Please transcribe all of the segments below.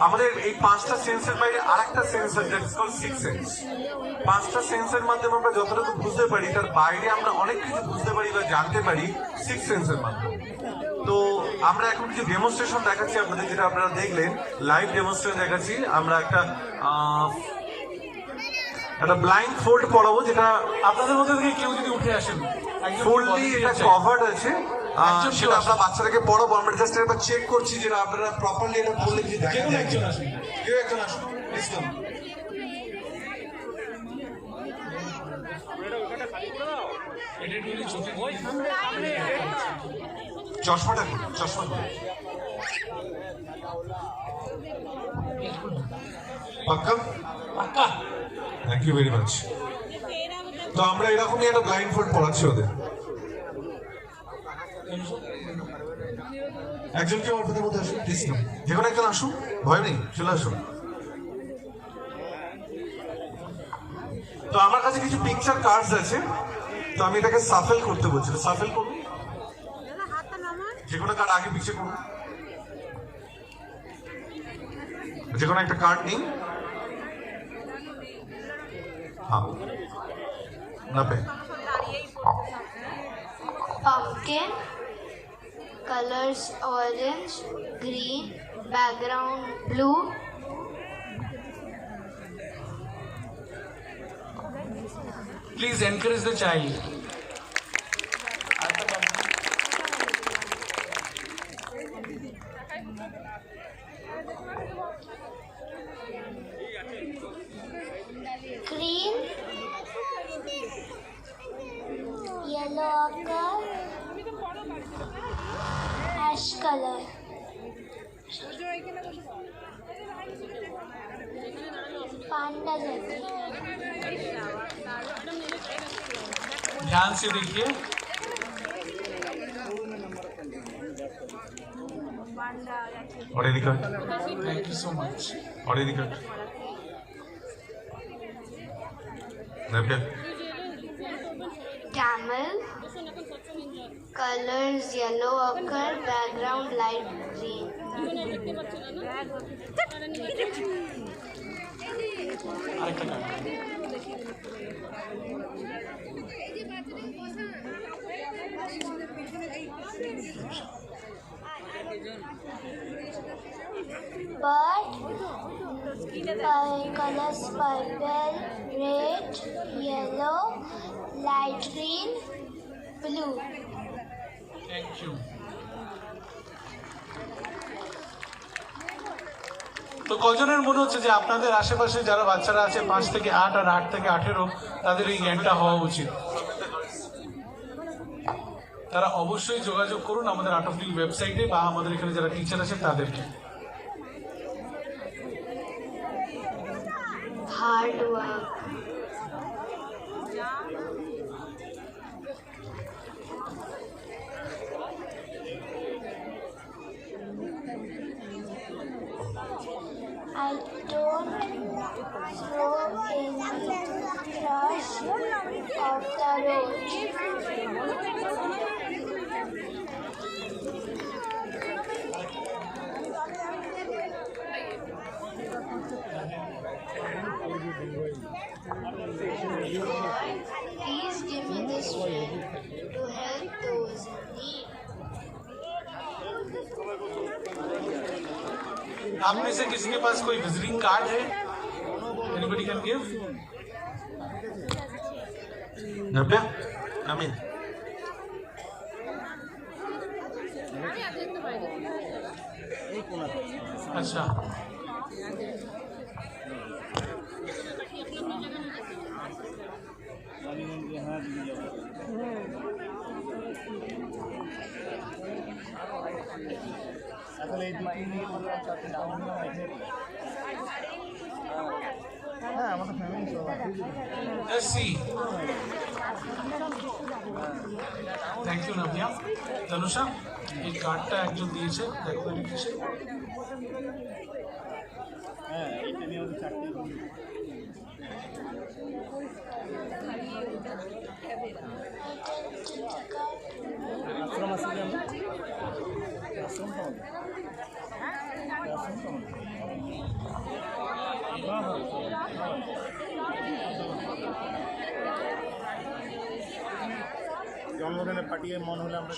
আমাদের এই পাঁচটা সেন্সের বাইরে আরেকটা সেন্সর that is called six sense. পাঁচটা সেন্সের মাধ্যমে আমরা যতটুকু বুঝতে পারি তার বাইরে আমরা অনেক কিছু বুঝতে পারি বা জানতে পারি সিক্স সেন্সের মাধ্যমে। তো আমরা এখন কিছু ডেমনস্ট্রেশন দেখাচ্ছি আপনাদের, যেটা আপনারা দেখলেন লাইভ ডেমনস্ট্রেশন দেখাচ্ছি। আমরা একটা ব্লাইন্ড ফোল্ড পড়াবো, যেটা আপনাদের মধ্যে থেকে কেউ যদি উঠে আসেন, ফুললি এটা কভার্ড আছে, সেটা আমরা বাচ্চাদেরকে পড়াবো। আমরা জাস্ট একবার চেক করছি যেটা আপনারা প্রপারলি এটা পড়লে কি দেখা যায়। কেউ একজন আসুন, প্লিজ কাম। চশমাটা চশমা পাক্কা পাক্কা। Thank you very much. তো আমরা এরকমই একটা ব্লাইন্ড ফোল্ড পড়াচ্ছি ওদের। একজন কেউ অল্পদের মধ্যে আসুন প্লিজ, যে কোনো একজন আসুন, ভয় নেই, চলে আসুন। তো আমার কাছে কিছু পিকচার কার্ডস আছে, তো আমি এটাকে সাফেল করতে বলছি। সাফেল করুন, যে কোনো কার্ড আগে পিছিয়ে করুন, যে কোনো একটা কার্ড নিন। হ্যাঁ না pay pumpkin, colors orange, green, background blue. Please encourage the child. Green, yellow ochre, ash color. पांडा जैसे ध्यान से देखिए। और ये निकट, थैंक यू सो मच। और ये निकट नब्या। camel, colors yellow ochre, background light green. আরেকটা card. Bird, colors purple, red, yellow, light green, blue. Thank you. তো কজনের মনে হচ্ছে যে আপনাদের আশেপাশে যারা বাচ্চারা আছে 5 থেকে 8 আর 8 থেকে 18, তাদের এই জ্ঞানটা হওয়া উচিত? তারা অবশ্যই যোগাযোগ করুন আমাদের আর্ট অফ লিভিং ওয়েবসাইটে বা আমাদের এখানে যারা টিচার আছে তাদেরকে। Hard work. I don't throw any trash off the road. Please give me this strength to help those in need. आप में से किसी के पास कोई विजिटिंग कार्ड है? Anybody can give? नब्या आमीन। अच्छा, আসলে এই দুটি নিয়ে বললাম চারটি নাম হ্যাঁ আমাদের ফ্যামিলি সবাই। let's see. Thank you Navya. Tanusha, এই কার্ডটা একজন দিয়েছে, দেখো লিখেছে। হ্যাঁ এইটা নিয়ে আমাদের চারটি আশ্রম আছে যে আমরা আশ্রম পাবো আশ্রম পাবো ধরনের পাঠিয়ে মন হলে আমরা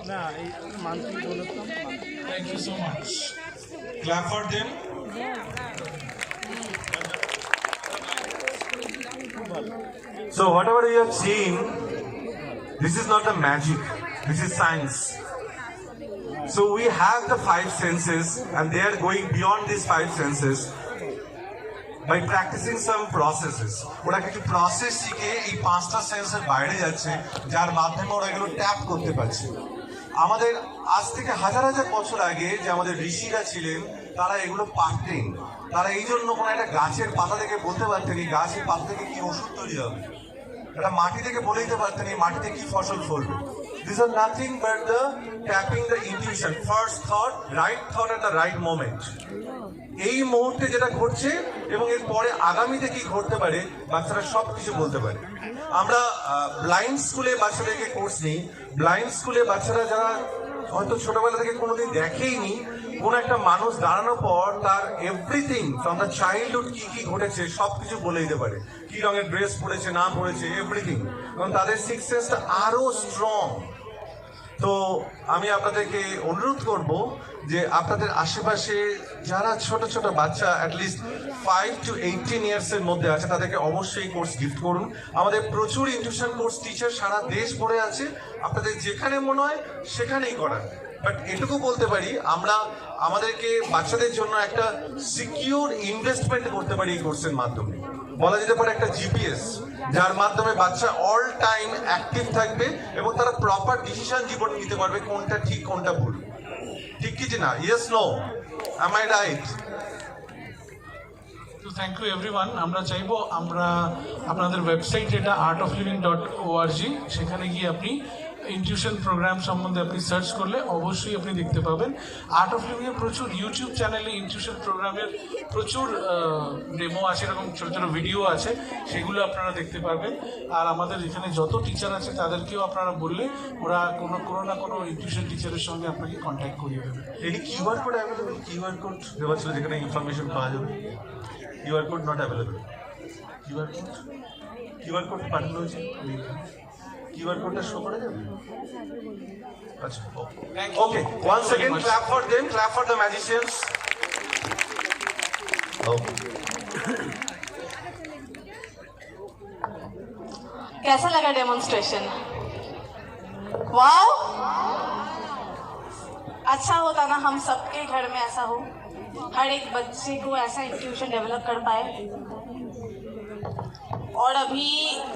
না এই monthly develop thank you so much. Clap for them. So whatever you have seen, this is not a magic, this is science. So we have the five senses and they are going beyond these five senses by practicing some processes. ওরা কিছু process শিখে এই পাঁচটা সেন্সের বাইরে যাচ্ছে, যার মাধ্যমে ওরা এগুলো ট্যাপ করতে পারছে। আমাদের আজ থেকে হাজার হাজার বছর আগে যে আমাদের ঋষিরা ছিলেন, তারা এগুলো পারতেন। তারা এই জন্য কোনো একটা গাছের পাতা থেকে বলতে পারতেন এই গাছের পাতা থেকে কি ওষুধ তৈরি হবে, একটা মাটি থেকে বলে দিতে পারতেন এই মাটিতে কি ফসল ফলবে। These are nothing but the tapping the intuition, first thought at the right moment. এই মুহূর্তে যেটা ঘটছে এবং এর পরে আগামীতে কি ঘটতে পারে বাচ্চারা সব কিছু বলতে পারে। আমরা ব্লাইন্ড স্কুলে বাচ্চাদেরকে কোর্স নিই। ব্লাইন্ড স্কুলে বাচ্চারা যারা হয়তো ছোটবেলা থেকে কোনোদিন দেখেইনি, কোন একটা মানুষ দাঁড়ানোর পর তার এভরিথিং ফ্রম দ্য চাইল্ডহুড কি কি ঘটেছে সব কিছু বলে দিতে পারে, কি রঙের ড্রেস পরেছে না পরেছে এভরিথিং, কারণ তাদের সিক্স সেন্সটা আরো স্ট্রং। তো আমি আপনাদেরকে অনুরোধ করব যে আপনাদের আশেপাশে যারা ছোট ছোট বাচ্চা অ্যাটলিস্ট 5 to 18 ইয়ার্স এর মধ্যে আছে, তাদেরকে অবশ্যই কোর্স গিফট করুন। আমাদের প্রচুর ইনটিউশন কোর্স টিচার সারা দেশ ভরে আছে, আপনাদের যেখানে মনে হয় সেখানেই করান। বাট এটুকু বলতে পারি, আমরা আমাদেরকে বাচ্চাদের জন্য একটা সিকিউর ইনভেস্টমেন্ট করতে পারি এই কোর্সের মাধ্যমে। বলা যেতে পারে একটা জিপিএস, যার মাধ্যমে বাচ্চা অল টাইম অ্যাক্টিভ থাকবে এবং তারা প্রপার ডিসিশন জীবন নিতে পারবে কোনটা ঠিক কোনটা ভুল। ঠিক কি না? Yes no, am I right? তো থ্যাংক ইউ এভরিওয়ান। আমরা চাইবো আমরা আপনাদের ওয়েবসাইট যেটা artofliving.org, সেখানে গিয়ে আপনি ইনটিউশন প্রোগ্রাম সম্বন্ধে আপনি সার্চ করলে অবশ্যই আপনি দেখতে পাবেন। আর্ট অফ লিভিং এর প্রচুর ইউটিউব চ্যানেলে ইনটিউশন প্রোগ্রামের প্রচুর ডেমো আছে, এরকম ছোটো ছোটো ভিডিও আছে, সেগুলো আপনারা দেখতে পারবেন। আর আমাদের এখানে যত টিচার আছে তাদেরকেও আপনারা বললে ওরা কোনো না কোনো ইনটিউশন টিচারের সঙ্গে আপনাকে কন্ট্যাক্ট করিয়ে দেবে। এই QR code available? QR code দেওয়া ছিল যেখানে ইনফরমেশন পাওয়া যাবে। QR code not available. QR code পাঠানো হয়েছে, কিউআর কোডটা শো করা যাবে? আচ্ছা, okay. One second, clap for them, clap for the magicians. Okay, कैसा लगा डेमोन्स्ट्रेशन? वाओ, अच्छा होता ना हम सबके घर में ऐसा हो, हर एक बच्चे को ऐसा इंट्यूशन डेवलप कर पाए। और अभी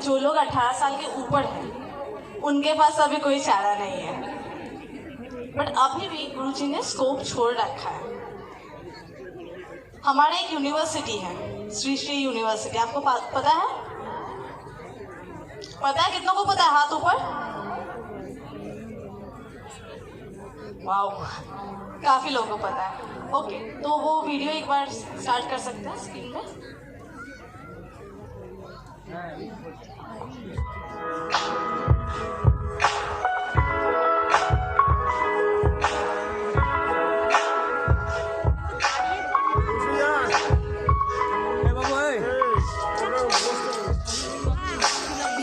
जो लोग 18 साल के ऊपर हैं उनके पास अभी कोई चारा नहीं है, बट अभी भी गुरुजी ने स्कोप छोड़ रखा है। हमारा एक यूनिवर्सिटी है, श्री श्री यूनिवर्सिटी, आपको पता है? पता है? कितनों को पता है? हाथ ऊपर। वाओ, काफी लोगों को पता है। ओके, तो वो वीडियो एक बार स्टार्ट कर सकते हैं स्क्रीन पे।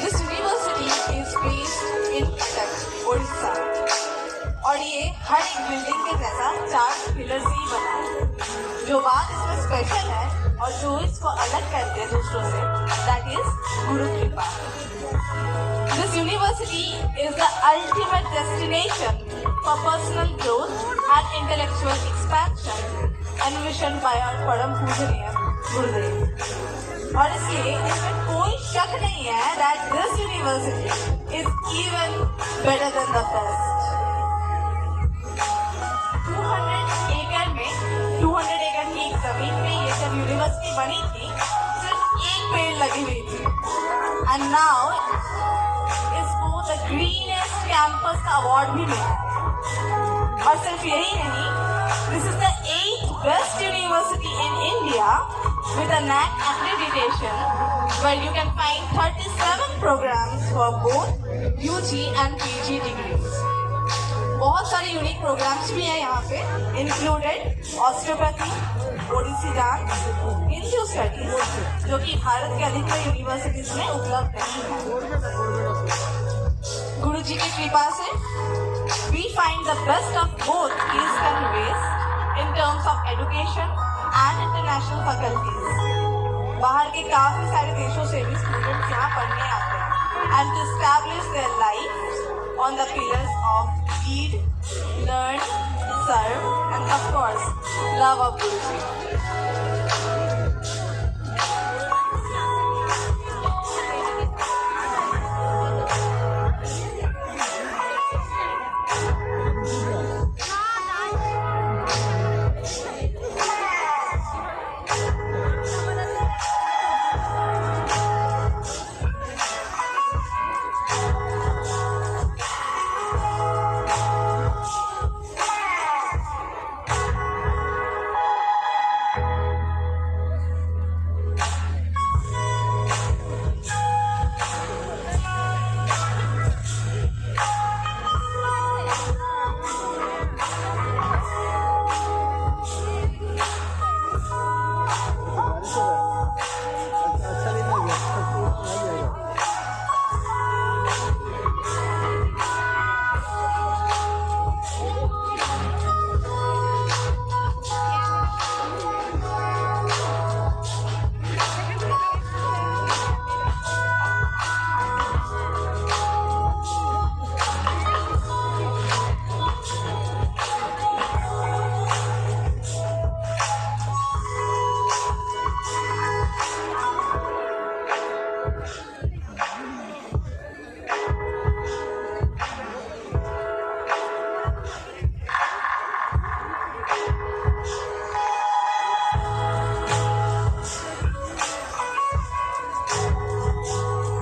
This university is based in Cuttack, Odisha, और ये हर एक बिल्डिंग के जैसा 4 पिलर से ही बना है। जो बात इसमें स्पेशल है और जो इसको अलग करते हैं दूसरों से, दैट इज गुरु कृपा। This university is the ultimate destination for personal growth and intellectual expansion, envisioned by our परम पूजनीय गुरुदेव। और इसलिए इसमें कोई शक नहीं है that this university is even better than the best। 200 एकड़ की एक जमीन में ये जब यूनिवर्सिटी बनी थी, सिर्फ एक पेड़ लगी हुई थी, एंड नाउ इसको द ग्रीनेस्ट कैंपस का अवार्ड भी मिला। और सिर्फ यही नहीं, this is the 8th best university in India with a NAC accreditation, where you can find 37 programs for both UG and PG degrees. बहुत सारे यूनिक प्रोग्राम्स भी हैं यहाँ पे, included osteopathy, Odissi dance, Hindu studies, जो कि भारत के अधिकतर यूनिवर्सिटीज में उपलब्ध नहीं है। गुरु जी की कृपा से we find the best of both east and west in terms of education and international faculties. बाहर के काफी सारे देशों से भी स्टूडेंट्स यहाँ पढ़ने आते हैं and to establish their life on the pillars of lead, learn, serve and of course love of Guruji.